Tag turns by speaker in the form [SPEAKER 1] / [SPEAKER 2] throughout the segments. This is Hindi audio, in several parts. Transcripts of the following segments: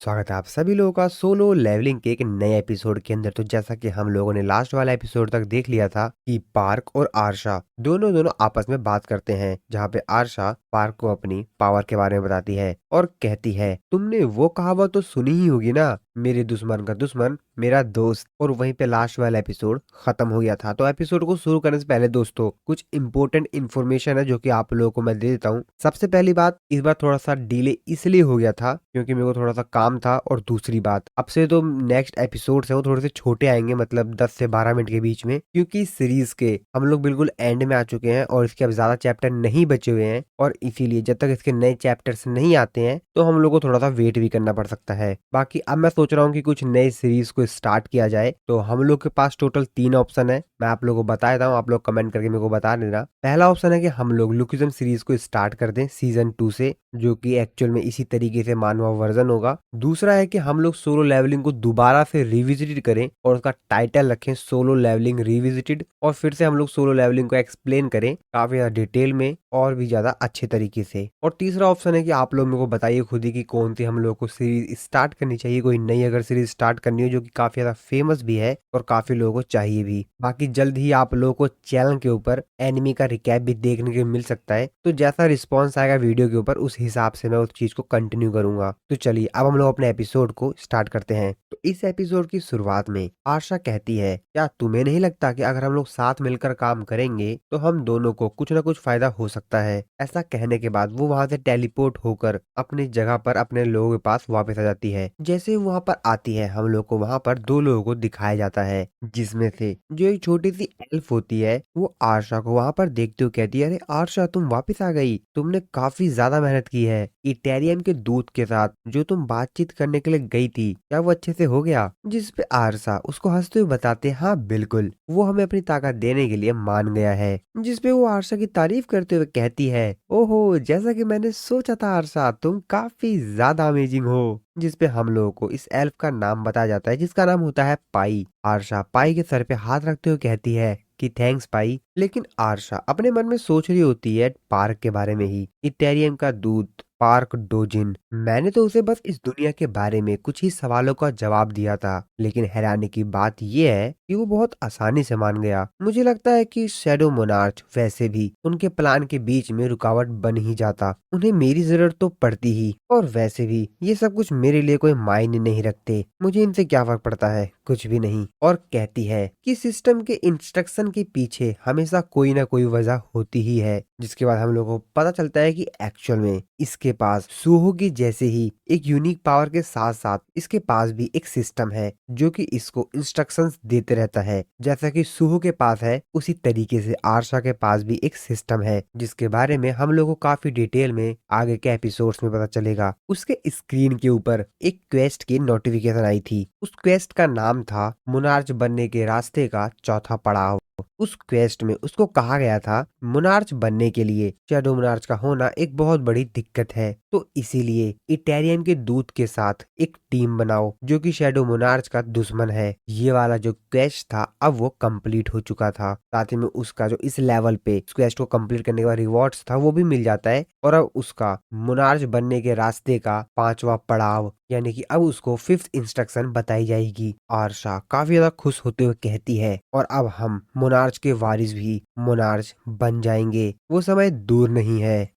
[SPEAKER 1] स्वागत है आप सभी लोगों का सोलो लेवलिंग के एक नए एपिसोड के अंदर। तो जैसा कि हम लोगों ने लास्ट वाला एपिसोड तक देख लिया था कि पार्क और आरशा दोनों दोनों आपस में बात करते हैं, जहाँ पे आरशा पार्क को अपनी पावर के बारे में बताती है और कहती है, तुमने वो कहावत तो सुनी ही होगी ना, मेरे दुश्मन का दुश्मन मेरा दोस्त। और वहीं पे लास्ट वाला एपिसोड खत्म हो गया था। तो एपिसोड को शुरू करने से पहले दोस्तों कुछ इंपॉर्टेंट इन्फॉर्मेशन है जो कि आप लोगों को मैं दे देता हूँ। सबसे पहली बात, इस बार थोड़ा सा डिले इसलिए हो गया था क्योंकि मेरे को थोड़ा सा काम था। और दूसरी बात, अब से तो नेक्स्ट एपिसोड है वो थोड़े से छोटे आएंगे, मतलब 10 से 12 मिनट के बीच में, क्योंकि इस सीरीज के हम लोग बिल्कुल एंड में आ चुके हैं और इसके अब ज्यादा चैप्टर नहीं बचे हुए हैं। और इसीलिए जब तक इसके नए चैप्टर्स नहीं आते हैं तो हम लोग को थोड़ा सा वेट भी करना पड़ सकता है। बाकी अब मैं सोच रहा हूँ कि कुछ नए सीरीज को स्टार्ट किया जाए। तो हम लोग के पास टोटल 3 ऑप्शन है, मैं आप लोगों को बता देता हूँ, आप लोग कमेंट करके मेरे को बता देना। पहला ऑप्शन है कि हम लोग लुकिज्म सीरीज को स्टार्ट कर दें सीजन 2 से, जो कि एक्चुअल में इसी तरीके से मानवा वर्जन होगा। दूसरा है कि हम लोग सोलो लेवलिंग को दोबारा से रिविजिटेड करें और उसका टाइटल रखें सोलो लेवलिंग रिविजिटेड, और फिर से हम लोग सोलो लेवलिंग को एक्सप्लेन करें काफी ज्यादा डिटेल में और भी ज्यादा अच्छे तरीके से। और तीसरा ऑप्शन है कि आप लोग मेरे को बताइए खुद ही कि कौन सी हम लोग को सीरीज स्टार्ट करनी चाहिए, कोई नई अगर सीरीज स्टार्ट करनी हो जो कि काफी ज्यादा फेमस भी है और काफी लोगों को चाहिए भी। बाकी जल्द ही आप लोगों को चैनल के ऊपर एनिमी का रिकैप भी देखने को मिल सकता है। तो जैसा रिस्पॉन्स आएगा वीडियो के ऊपर उस हिसाब से मैं उस चीज को कंटिन्यू करूंगा। तो चलिए अब हम लोग अपने एपिसोड को स्टार्ट करते हैं। तो इस एपिसोड की शुरुआत में आशा कहती है, क्या तुम्हें नहीं लगता कि अगर हम लोग साथ मिलकर काम करेंगे तो हम दोनों को कुछ ना कुछ फायदा हो सकता है। ऐसा कहने के बाद वो वहां से टेलीपोर्ट होकर अपनी जगह पर अपने लोगों के पास वापस आ जाती है। जैसे वो वहां पर आती है हम लोग को वहां पर 2 लोगों को दिखाया जाता है, जिसमें से जो एक छोटी सी एल्फ होती है वो आशा को वहां पर देखते हुए कहती है, अरे आशा तुम वापस आ गई, तुमने काफी ज्यादा मेहनत की है। इटालियन के दूत के साथ जो तुम बातचीत करने के लिए गई थी क्या वो अच्छे से हो गया? जिस पे आरसा उसको हंसते हुए बताते, हाँ बिल्कुल, वो हमें अपनी ताकत देने के लिए मान गया है। जिस पे वो आरसा की तारीफ करते हुए कहती है, ओहो जैसा कि मैंने सोचा था आरसा, तुम काफी ज्यादा अमेजिंग हो। जिस पे हम लोगों को इस एल्फ का नाम बताया जाता है जिसका नाम होता है पाई। आरशा पाई के सर पे हाथ रखते हुए कहती है कि थैंक्स पाई। लेकिन आरशा अपने मन में सोच रही होती है पार्क के बारे में ही। इटेरियम का दूत पार्क डोजिन, मैंने तो उसे बस इस दुनिया के बारे में कुछ ही सवालों का जवाब दिया था, लेकिन हैरानी की बात यह है कि वो बहुत आसानी से मान गया। मुझे लगता है कि शैडो मोनार्च वैसे भी उनके प्लान के बीच में रुकावट बन ही जाता, उन्हें मेरी जरूरत तो पड़ती ही, और वैसे भी ये सब कुछ मेरे लिए कोई मायने नहीं रखते, मुझे इनसे क्या फर्क पड़ता है, कुछ भी नहीं। और कहती है कि सिस्टम के इंस्ट्रक्शन के पीछे हमेशा कोई ना कोई वजह होती ही है। जिसके बाद हम लोगों को पता चलता है कि एक्चुअल में इसके पास सूहो की जैसे ही एक यूनिक पावर के साथ साथ इसके पास भी एक सिस्टम है जो कि इसको इंस्ट्रक्शंस देते रहता है। जैसा कि सूहो के पास है उसी तरीके से आरशा के पास भी एक सिस्टम है, जिसके बारे में हम लोगों को काफी डिटेल में आगे के एपिसोड्स में पता चलेगा। उसके स्क्रीन के ऊपर एक क्वेस्ट की नोटिफिकेशन आई थी। उस क्वेस्ट का नाम था मोनार्च बनने के रास्ते का चौथा पड़ाव। उस क्वेस्ट में उसको कहा गया था मोनार्च बनने के लिए शैडो मोनार्च का होना एक बहुत बड़ी दिक्कत है, तो इसीलिए इटालियन के दूत के साथ एक टीम बनाओ जो कि शैडो मोनार्च का दुश्मन है। ये वाला जो क्वेस्ट था अब वो कंप्लीट हो चुका था, साथ ही में उसका जो इस लेवल पे इस क्वेस्ट को कंप्लीट करने के बाद रिवॉर्ड्स था वो भी मिल जाता है। और अब उसका मोनार्च बनने के रास्ते का 5वां पड़ाव, यानी कि अब उसको 5th इंस्ट्रक्शन बताई जाएगी। आरशा काफी ज्यादा खुश होते हुए कहती है, और अब हम मोनार्च के वारिस भी मोनार्च बन जाएंगे, वो समय दूर नहीं है।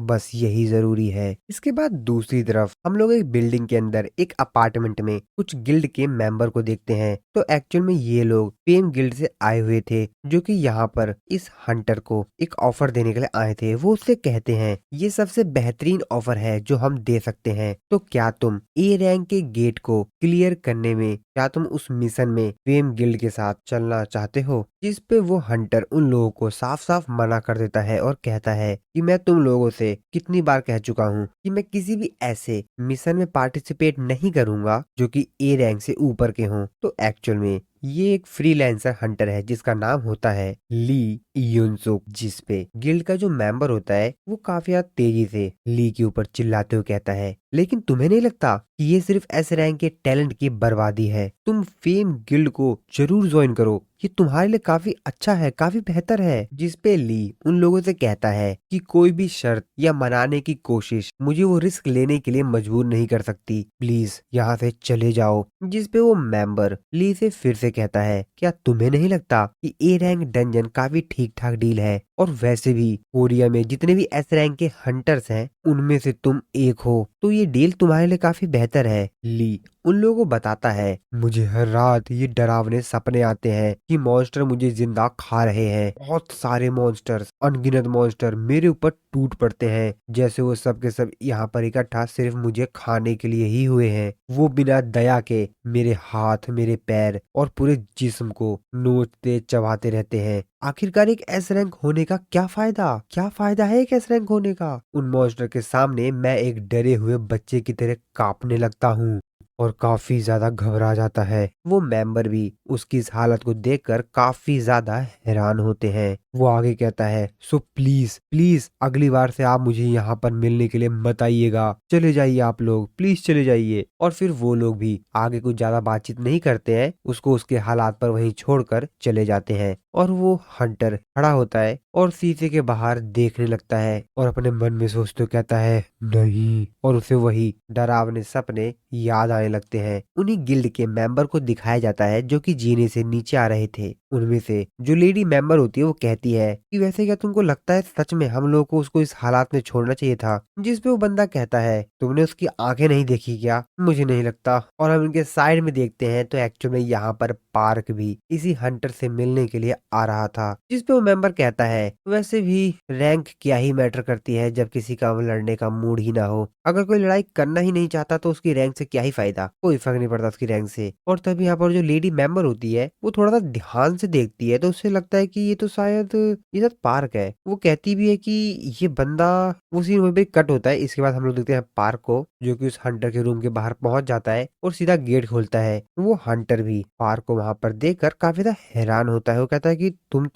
[SPEAKER 1] बस यही जरूरी है। इसके बाद दूसरी तरफ हम लोग एक बिल्डिंग के अंदर एक अपार्टमेंट में कुछ गिल्ड के मेंबर को देखते हैं। तो एक्चुअल में ये लोग फेम गिल्ड से आए हुए थे जो कि यहाँ पर इस हंटर को एक ऑफर देने के लिए आए थे। वो उससे कहते हैं ये सबसे बेहतरीन ऑफर है जो हम दे सकते हैं, तो क्या तुम ए रैंक के गेट को क्लियर करने में, क्या तुम उस मिशन में फेम गिल्ड के साथ चलना चाहते हो? जिस पे वो हंटर उन लोगों को साफ साफ मना कर देता है और कहता है कि मैं तुम लोगों से कितनी बार कह चुका हूँ कि मैं किसी भी ऐसे मिशन में पार्टिसिपेट नहीं करूंगा जो कि ए रैंक से ऊपर के हों। तो एक्चुअल में ये एक फ्रीलांसर हंटर है जिसका नाम होता है ली युनसुक, जिस पे गिल्ड का जो मेंबर होता है वो काफी ज्यादा तेजी से ली के ऊपर चिल्लाते हुए कहता है, लेकिन तुम्हें नहीं लगता कि ये सिर्फ एस रैंक के टैलेंट की बर्बादी है? तुम फेम गिल्ड को जरूर ज्वाइन करो, ये तुम्हारे लिए काफी अच्छा है, काफी बेहतर है। जिसपे ली उन लोगों से कहता है कि कोई भी शर्त या मनाने की कोशिश मुझे वो रिस्क लेने के लिए मजबूर नहीं कर सकती, प्लीज यहाँ से चले जाओ। जिसपे वो मेंबर ली से फिर से कहता है, क्या तुम्हें नहीं लगता कि ए रैंक डंजन काफी ठीक ठाक डील है, और वैसे भी कोरिया में जितने भी एस रैंक के हंटर्स हैं उनमें से तुम एक हो, तो ये डील तुम्हारे लिए काफी बेहतर है। ली उन लोगों को बताता है, मुझे हर रात ये डरावने सपने आते हैं कि मॉन्स्टर मुझे जिंदा खा रहे हैं। बहुत सारे मॉन्स्टर्स, अनगिनत मॉन्स्टर मेरे ऊपर टूट पड़ते हैं, जैसे वो सब के सब यहाँ पर इकट्ठा सिर्फ मुझे खाने के लिए ही हुए हैं। वो बिना दया के मेरे हाथ, मेरे पैर और पूरे जिस्म को नोचते चबाते रहते हैं। आखिरकार एक एस रैंक होने का क्या फायदा, क्या फायदा है एक एस रैंक होने का। उन मॉन्स्टर के सामने मैं एक डरे हुए बच्चे की तरह कांपने लगता हूँ और काफी ज्यादा घबरा जाता है। वो मेंबर भी उसकी इस हालत को देखकर काफी ज्यादा हैरान होते हैं। वो आगे कहता है, सो प्लीज प्लीज अगली बार से आप मुझे यहाँ पर मिलने के लिए मत आइएगा, चले जाइए आप लोग, प्लीज चले जाइए। और फिर वो लोग भी आगे कुछ ज्यादा बातचीत नहीं करते हैं, उसको उसके हालात पर वहीं छोड़कर चले जाते हैं। और वो हंटर खड़ा होता है और शीशे के बाहर देखने लगता है और अपने मन में सोचते कहता है नहीं, और उसे वही डरावने सपने याद आने लगते हैं। उन्हीं गिल्ड के मेंबर को दिखाया जाता है जो कि जीने से नीचे आ रहे थे। उनमें से जो लेडी मेंबर होती है वो कहती है कि वैसे क्या तुमको लगता है सच में हम लोगों को उसको इस हालात में छोड़ना चाहिए था। जिस पे वो बंदा कहता है, तुमने उसकी आंखें नहीं देखी क्या? मुझे नहीं लगता। और हम इनके साइड में देखते हैं तो एक्चुअली में यहाँ पर पार्क भी इसी हंटर से मिलने के लिए आ रहा था। जिस पे वो मेंबर कहता है, वैसे भी रैंक क्या ही मैटर करती है जब किसी का लड़ने का मूड ही ना हो। अगर कोई लड़ाई करना ही नहीं चाहता तो उसकी रैंक से क्या ही फायदा, कोई फर्क नहीं पड़ता उसकी रैंक से। और तभी यहाँ पर जो लेडी मेंबर होती है वो थोड़ा सा ध्यान से देखती है तो उससे लगता है कि ये तो शायद ये शायद पार्क है। वो कहती भी है कि ये बंदा, वो सीन वहीं पे कट होता है। इसके बाद हम लोग देखते हैं पार्क को, जो कि उस हंटर के रूम के बाहर पहुंच जाता है और सीधा गेट खोलता है। वो हंटर भी पार्क को वहां पर देखकर काफी ज्यादा हैरान होता है। वो कहता है कि तुम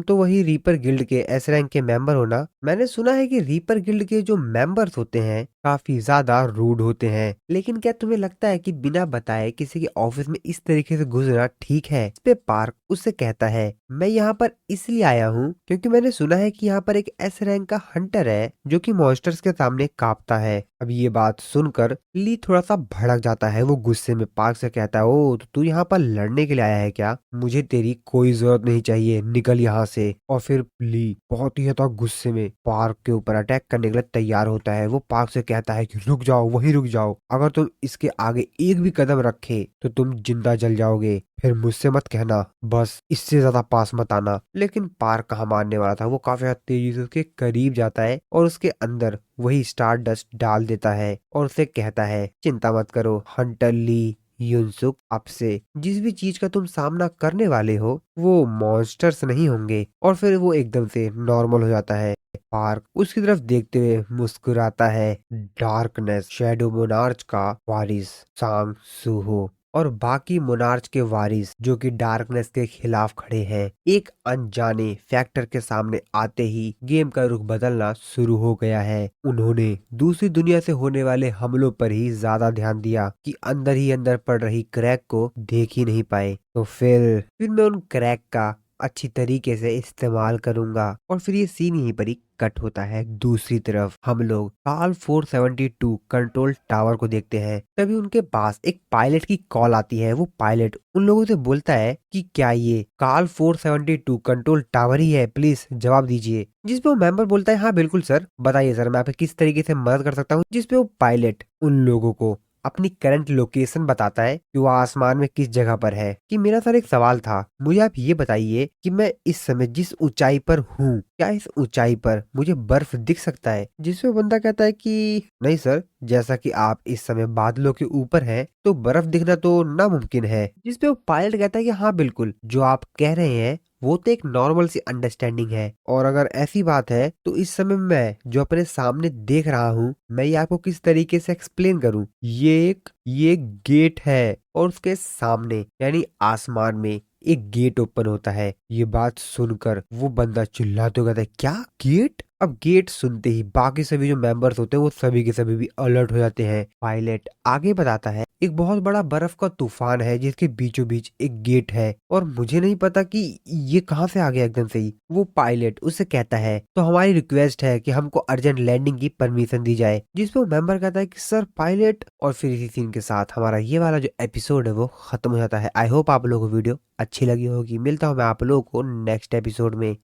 [SPEAKER 1] तो वही रीपर गिल्ड के एस रैंक के मेंबर हो ना? मैंने सुना है कि रीपर गिल्ड के जो मेंबर्स होते हैं काफी ज्यादा रूड होते हैं, लेकिन क्या तुम्हें लगता है कि बिना बताए किसी के ऑफिस में इस तरीके से घुसना ठीक है? इस पे पार्क उससे कहता है, मैं यहाँ पर इसलिए आया हूँ क्योंकि मैंने सुना है कि यहाँ पर एक एस रैंक का हंटर है जो कि मॉन्स्टर्स के सामने कांपता है। अब ये बात सुनकर ली थोड़ा सा भड़क जाता है। वो गुस्से में पार्क से कहता है, ओ तो तू यहाँ पर लड़ने के लिए आया है क्या? मुझे तेरी कोई जरूरत नहीं चाहिए, निकल यहाँ से। और फिर ली बहुत ही ज्यादा गुस्से में पार्क के ऊपर अटैक करने के लिए तैयार होता है। वो पार्क से कहता है कि रुक जाओ, वहीं रुक जाओ, अगर तुम इसके आगे एक भी कदम रखे तो तुम जिंदा जल जाओगे। फिर मुझसे मत कहना, बस इससे ज्यादा पास मत आना। लेकिन पार्क कहाँ मानने वाला था। वो काफी ज्यादा तेजी से उसके करीब जाता है और उसके अंदर वही स्टार डस्ट डाल देता है और उसे कहता है, चिंता मत करो हंटर ली युनसुक, आपसे जिस भी चीज का तुम सामना करने वाले हो वो मॉन्स्टर्स नहीं होंगे। और फिर वो एकदम से नॉर्मल हो जाता है। पार्क उसकी तरफ देखते हुए मुस्कुराता है। डार्कनेस शैडो मोनार्च का वारिस सांग सूहो और बाकी मोनार्च के वारिस जो कि डार्कनेस के खिलाफ खड़े हैं, एक अनजाने फैक्टर के सामने आते ही गेम का रुख बदलना शुरू हो गया है। उन्होंने दूसरी दुनिया से होने वाले हमलों पर ही ज्यादा ध्यान दिया कि अंदर ही अंदर पड़ रही क्रैक को देख ही नहीं पाए। तो फिर मैं उन क्रैक का अच्छी तरीके से इस्तेमाल करूंगा। और फिर ये सीन यहीं पर ही कट होता है। दूसरी तरफ हम लोग काल 472 कंट्रोल टावर को देखते हैं। तभी उनके पास एक पायलट की कॉल आती है। वो पायलट उन लोगों से बोलता है कि क्या ये काल 472 कंट्रोल टावर ही है, प्लीज जवाब दीजिए। जिसपे वो मेंबर बोलता है, हाँ बिल्कुल सर, बताइए सर, मैं आपकी किस तरीके से मदद कर सकता हूँ। जिसपे वो पायलट उन लोगों को अपनी करंट लोकेशन बताता है कि वो आसमान में किस जगह पर है। कि मेरा सर एक सवाल था, मुझे आप ये बताइए कि मैं इस समय जिस ऊंचाई पर हूँ, क्या इस ऊंचाई पर मुझे बर्फ दिख सकता है? जिसमें बंदा कहता है कि नहीं सर, जैसा कि आप इस समय बादलों के ऊपर हैं तो बर्फ दिखना तो नामुमकिन है। जिसपे वो पायलट कहता है कि हाँ बिल्कुल, जो आप कह रहे हैं वो तो एक नॉर्मल सी अंडरस्टैंडिंग है। और अगर ऐसी बात है तो इस समय मैं जो अपने सामने देख रहा हूँ, मैं ये आपको किस तरीके से एक्सप्लेन करूँ। ये गेट है और उसके सामने यानी आसमान में एक गेट ओपन होता है। ये बात सुनकर वो बंदा चिल्लाते हुए कहता है, क्या गेट? अब गेट सुनते ही बाकी सभी जो मेंबर्स होते हैं वो सभी के सभी भी अलर्ट हो जाते हैं। पायलट आगे बताता है एक बहुत बड़ा बर्फ का तूफान है जिसके बीचों बीच एक गेट है और मुझे नहीं पता कि ये कहाँ से आ गया एकदम से ही। वो पायलट उससे कहता है तो हमारी रिक्वेस्ट है कि हमको अर्जेंट लैंडिंग की परमिशन दी जाए, जिसपे वो मेंबर कहता है कि सर पायलट। और फिर इसी सीन के साथ हमारा ये वाला जो एपिसोड है वो खत्म हो जाता है। आई होप आप लोगों को वीडियो अच्छी लगी होगी। मिलता हूँ मैं आप लोगों को नेक्स्ट एपिसोड में।